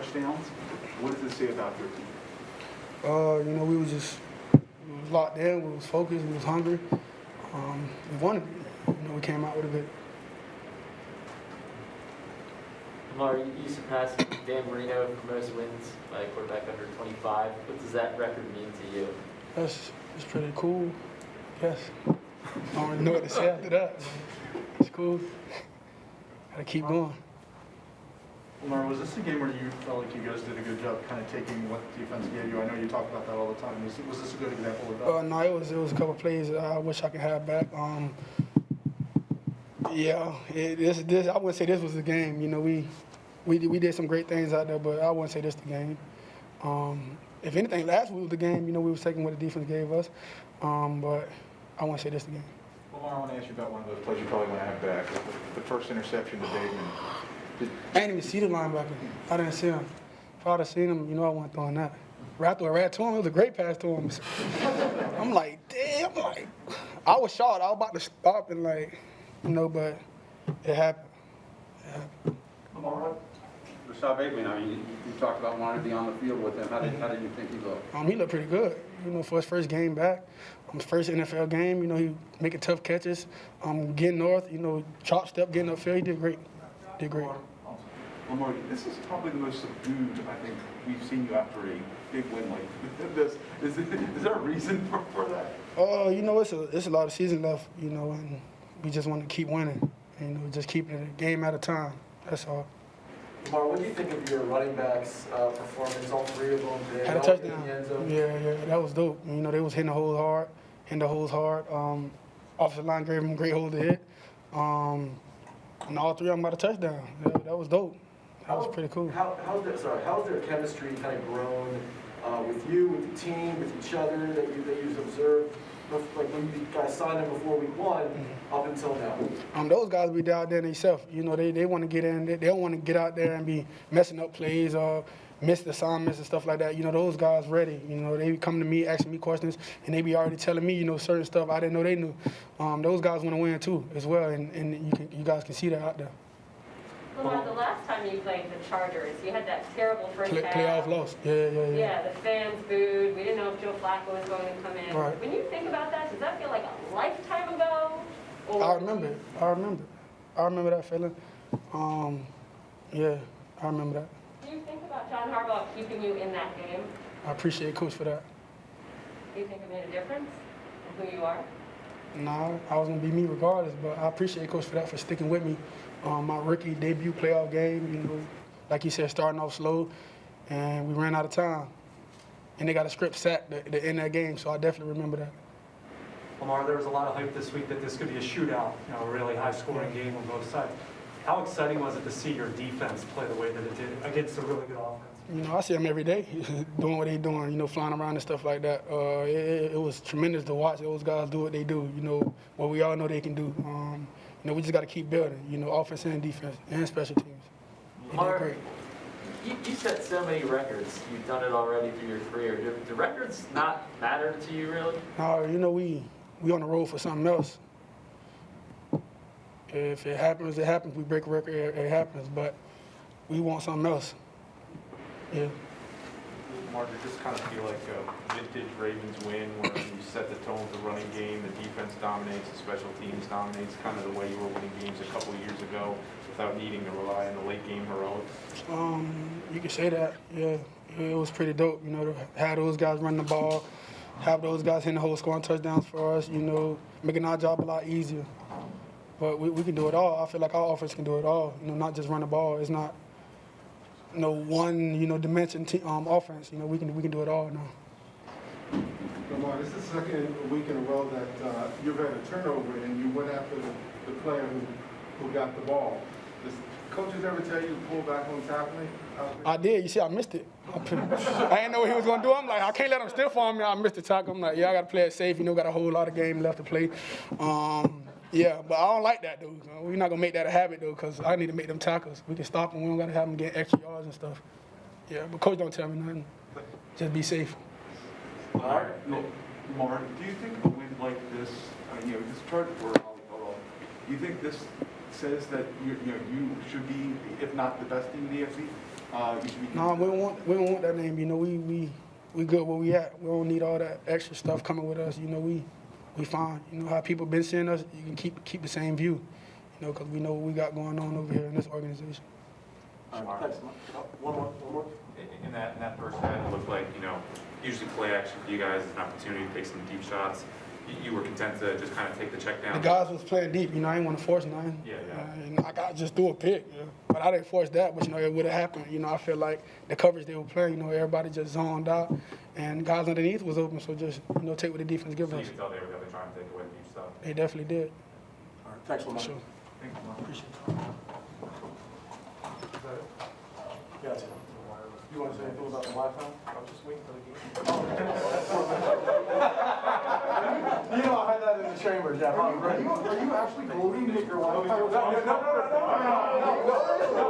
touchdowns. What does this say about your team? We was locked in, we was focused, we was hungry. We wanted it. We came out with a good. Lamar, you surpassed Dan Marino for most wins by a quarterback under 25. What does that record mean to you? It's pretty cool. Yes. I don't really know what to say after that. It's cool. Gotta keep going. Lamar, was this a game where you felt like you guys did a good job kind of taking what defense gave you? I know you talk about that all the time. Was this a good example of that? No, it was a couple of plays that I wish I could have back. This I wouldn't say this was the game. We did some great things out there, but I wouldn't say this the game. If anything, last week was the game. We was taking what the defense gave us, but I wouldn't say this the game. Lamar, I want to ask you about one of those plays you probably want to have back. The first interception to Bateman. I didn't even see the linebacker. I didn't see him. If I'd have seen him, I wasn't throwing that. Right threw a rat to him. It was a great pass to him. I'm like, damn. I was shocked. I was about to stop and but it happened. Lamar, Rashod Bateman, you talked about wanting to be on the field with him. How did you think he looked? He looked pretty good. For his first game back, his first NFL game, he making tough catches, getting north, chop step, getting upfield. He did great. Lamar, this is probably the most subdued I think we've seen you after a big win like this. Is there a reason for that? It's a lot of season left, and we just want to keep winning. Just keeping it a game at a time. That's all. Lamar, what do you think of your running backs' performance? All three of them today. Had a touchdown. Yeah, that was dope. They was hitting the holes hard. Offensive line gave them great holes to hit. And all three of them got a touchdown. That was dope. That was pretty cool. How's their chemistry kind of grown with you, with the team, with each other that you've observed? Like when you guys signed them before week one, up until now. Those guys be out there themselves. They want to get in. They don't want to get out there and be messing up plays or miss the assignments and stuff like that. Those guys ready. They come to me asking me questions, and they be already telling me, certain stuff I didn't know they knew. Those guys want to win too, as well, and you guys can see that out there. Lamar, the last time you played the Chargers, you had that terrible first half. Playoff loss. Yeah. Yeah, the fans booed. We didn't know if Joe Flacco was going to come in. Right. When you think about that, does that feel like a lifetime ago? Or I remember it. I remember that feeling. Yeah, I remember that. do you think about John Harbaugh keeping you in that game? I appreciate Coach for that. Do you think it made a difference in who you are? Nah, I was going to be me regardless, but I appreciate Coach for that, for sticking with me. My rookie debut playoff game, like he said, starting off slow, and we ran out of time. And they got a script sack to end that game, so I definitely remember that. Lamar, there was a lot of hype this week that this could be a shootout, a really high-scoring game on both sides. How exciting was it to see your defense play the way that it did against a really good offense? I see them every day doing what they're doing, flying around and stuff like that. It was tremendous to watch those guys do what they do, what we all know they can do. We just got to keep building, offense and defense and special teams. Lamar, you set so many records. You've done it already through your career. Do records not matter to you, really? No, we on the road for something else. If it happens, it happens. We break a record, it happens. But we want something else. Yeah. Mark, does this kind of feel like a vintage Ravens win where you set the tone for the running game, the defense dominates, the special teams dominates, kind of the way you were winning games a couple of years ago without needing to rely on the late game heroics? You can say that, yeah. It was pretty dope, to have those guys running the ball, have those guys hitting the hole, scoring touchdowns for us, making our job a lot easier. But we can do it all. I feel like our offense can do it all, not just run the ball. It's not one, dimension offense. We can do it all now. Lamar, this is the second week in a row that you've had a turnover and you went after the player who got the ball. Does coaches ever tell you to pull back on tackling? I did. You see, I missed it. I didn't know what he was going to do. I'm like, I can't let him stiff on me. I missed the tackle. I'm like, I got to play it safe. Got a whole lot of game left to play. Yeah, but I don't like that, dude. We're not going to make that a habit, though, because I need to make them tackles. We can stop them. We don't got to have them get extra yards and stuff. Yeah, but coach don't tell me nothing. Just be safe. Lamar, do you think a win like this, this chart for Harbaugh, do you think this says that you should be, if not the best team in the AFC? you should be. No, we don't want that name. You know, we good where we at. We don't need all that extra stuff coming with us. You know, we fine. You know how people been seeing us. You can keep the same view. You know, because we know what we got going on over here in this organization. All right, thanks. One more. In that first half, it looked like, usually play action for you guys is an opportunity to take some deep shots. You were content to just kind of take the check down. The guys was playing deep. You know, I didn't want to force nothing. Yeah. And I just threw a pick. Yeah. But I didn't force that. But it would have happened. You know, I feel like the coverage they were playing. Everybody just zoned out, and guys underneath was open. So just take what the defense gives So you us. could tell they were definitely trying to take away deep stuff. They definitely did. All right, thanks, Lamar. Sure. Appreciate it. Gotcha. You want to say anything about the Wi-Fi? I was just waiting for the game. You know, I had that in the chamber, Jeff. Are you actually believing that your Wi-Fi was on? No.